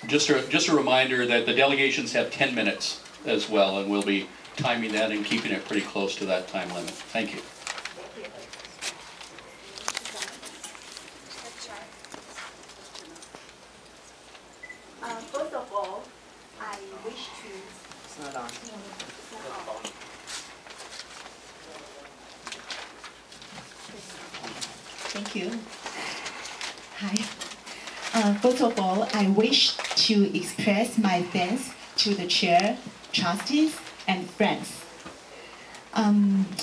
Just a reminder that the delegations have 10 minutes as well, and we'll be timing that and keeping it pretty close to that time limit. Thank you. First of all, I wish to... It's not on. Thank you. Hi. First of all, I wish to express my thanks to the chair, trustees, and friends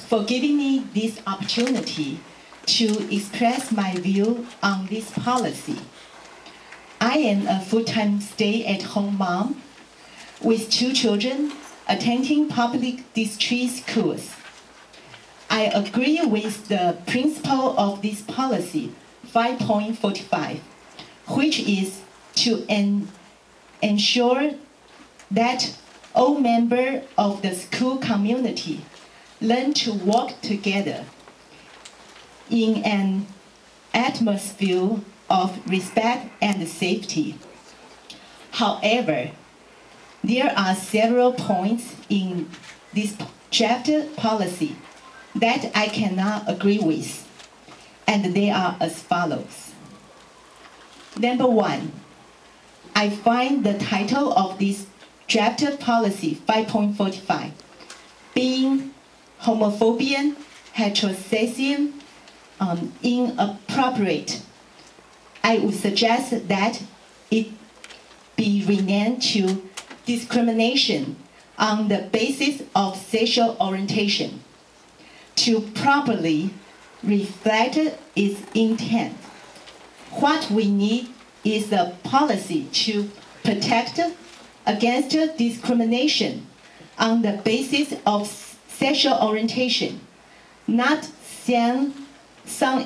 for giving me this opportunity to express my view on this policy. I am a full-time stay-at-home mom with 2 children attending public district schools. I agree with the principle of this policy, 5.45, which is to ensure that all members of the school community learn to work together in an atmosphere of respect and safety. However, there are several points in this draft policy that I cannot agree with, and they are as follows. Number 1, I find the title of this draft policy, 5.45, being homophobia, heterosexism, inappropriate. I would suggest that it be renamed to discrimination on the basis of sexual orientation to properly reflect its intent. What we need is a policy to protect against discrimination on the basis of sexual orientation, not some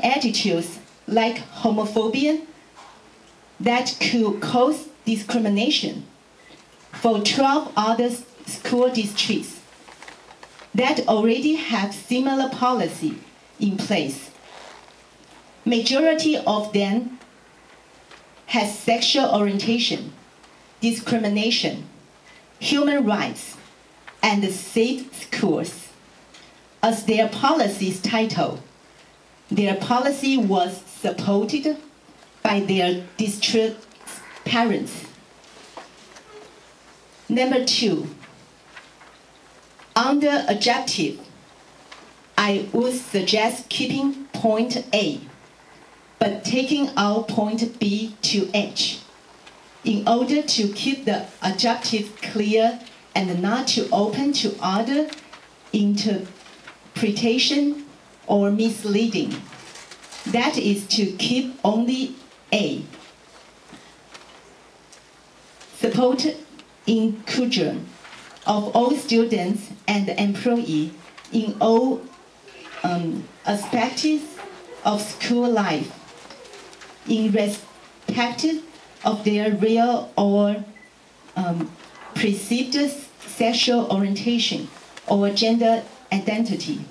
attitudes like homophobia that could cause discrimination for 12 other school districts that already have similar policy in place. Majority of them has sexual orientation, discrimination, human rights, and safe schools. As their policy's title, their policy was supported by their district parents. Number 2, under objective, I would suggest keeping point A, but taking out point B to H, in order to keep the objective clear and not to open to other interpretation or misleading. That is to keep only A. Support inclusion of all students and employees in all aspects of school life, in respect of their real or perceived sexual orientation or gender identity.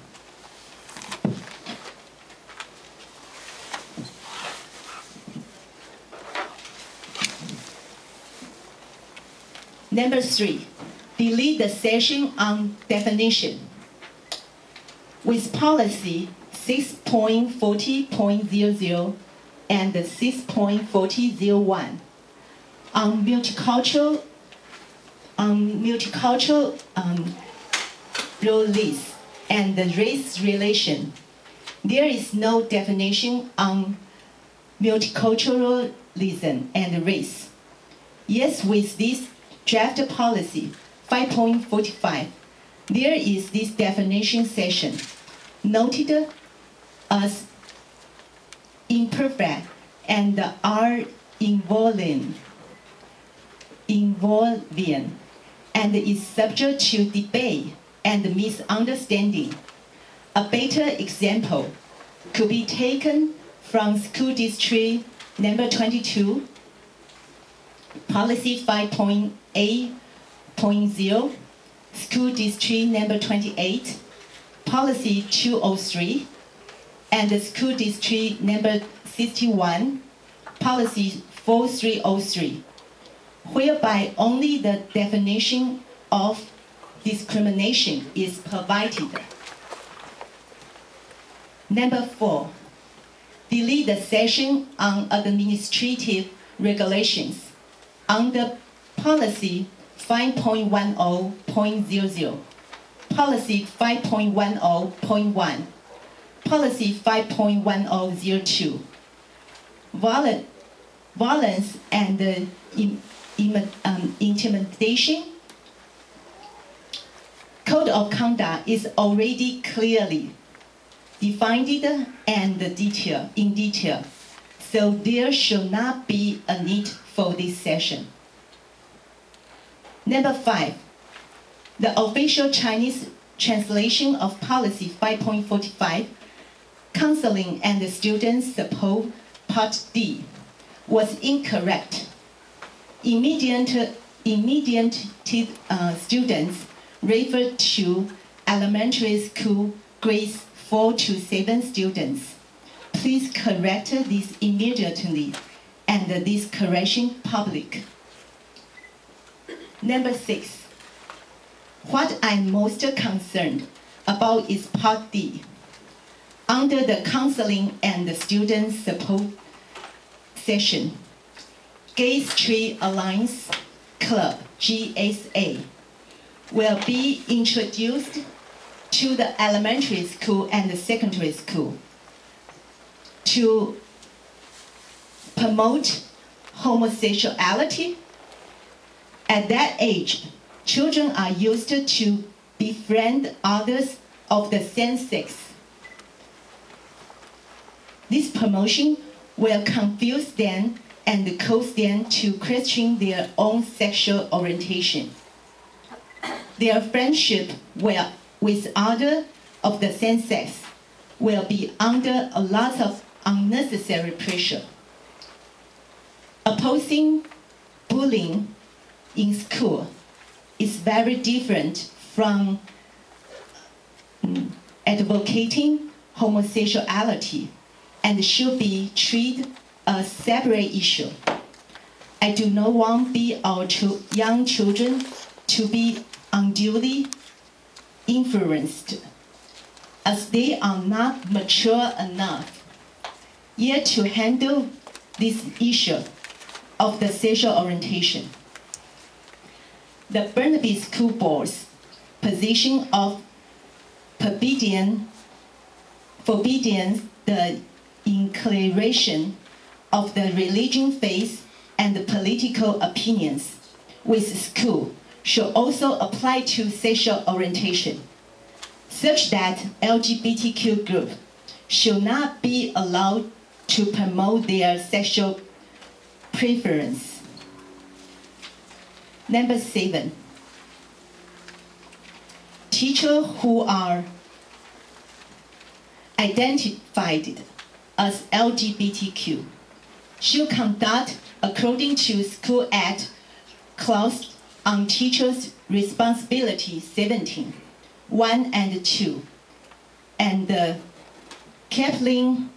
Number 3, delete the section on definition. With policy 6.40.00 and 6.40.01 on multicultural release and the race relation, there is no definition on multiculturalism and race. Yes, with this draft policy 5.45, there is this definition section noted as imperfect and are involving and is subject to debate and misunderstanding. A better example could be taken from school district number 22, policy 5.8.0, school district number 28, policy 203, and the school district number 61, policy 4303. whereby only the definition of discrimination is provided. Number 4, delete the section on administrative regulations under Policy 5.10.00, Policy 5.10.1, Policy 5.1002, violence and intimidation. Code of conduct is already clearly defined and in detail, so there should not be a need for this session. Number 5, the official Chinese translation of Policy 5.45, Counseling and Student Support, Part D, was incorrect. Immediate students referred to elementary school grades 4 to 7 students. Please correct this immediately and this correction public. Number 6, what I'm most concerned about is Part D. Under the Counseling and Student Support section, Gay Street Alliance Club, GSA, will be introduced to the elementary school and the secondary school to promote homosexuality. At that age, children are used to befriend others of the same sex. This promotion will confuse them and cause them to question their own sexual orientation. Their friendship with others of the same sex will be under a lot of unnecessary pressure. Opposing bullying in school is very different from advocating homosexuality and should be treated as a separate issue. I do not want our young children to be unduly influenced, as they are not mature enough yet to handle this issue of the sexual orientation. The Burnaby School Board's position of forbidding the inclination of the religion, faith, and the political opinions with school should also apply to sexual orientation, such that LGBTQ group should not be allowed to promote their sexual preference. Number 7, teachers who are identified as LGBTQ should conduct according to School Act Clause on Teachers' Responsibility 17, 1 and 2, and Kaplan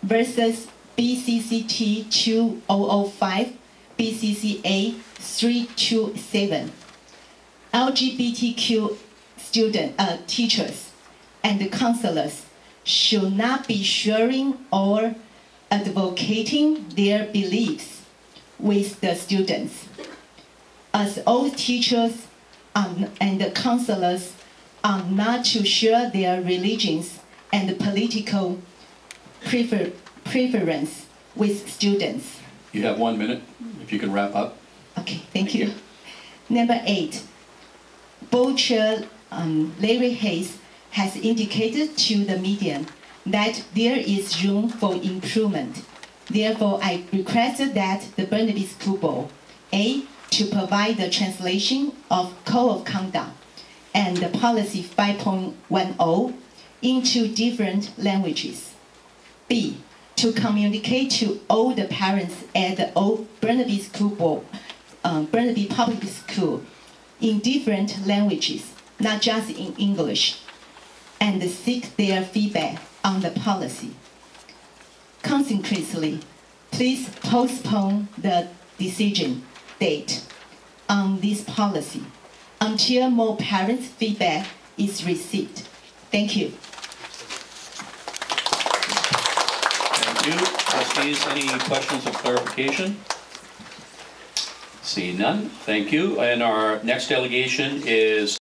versus BCCT 2005, BCCA 327. LGBTQ teachers and counselors should not be sharing or advocating their beliefs with the students, as all teachers and counselors are not to share their religions and political preference with students. You have 1 minute, if you can wrap up. Okay, thank you. Number 8, Board Chair Larry Hayes has indicated to the media that there is room for improvement. Therefore, I requested that the Burnaby School Board, A, to provide the translation of Code of Conduct and the Policy 5.10 into different languages. B, to communicate to all the parents at the old Burnaby School Board, Burnaby Public School, in different languages, not just in English, and seek their feedback on the policy. Consequently, please postpone the decision date on this policy until more parents' feedback is received. Thank you. Thank you. Trustees, any questions of clarification? See none. Thank you. And our next delegation is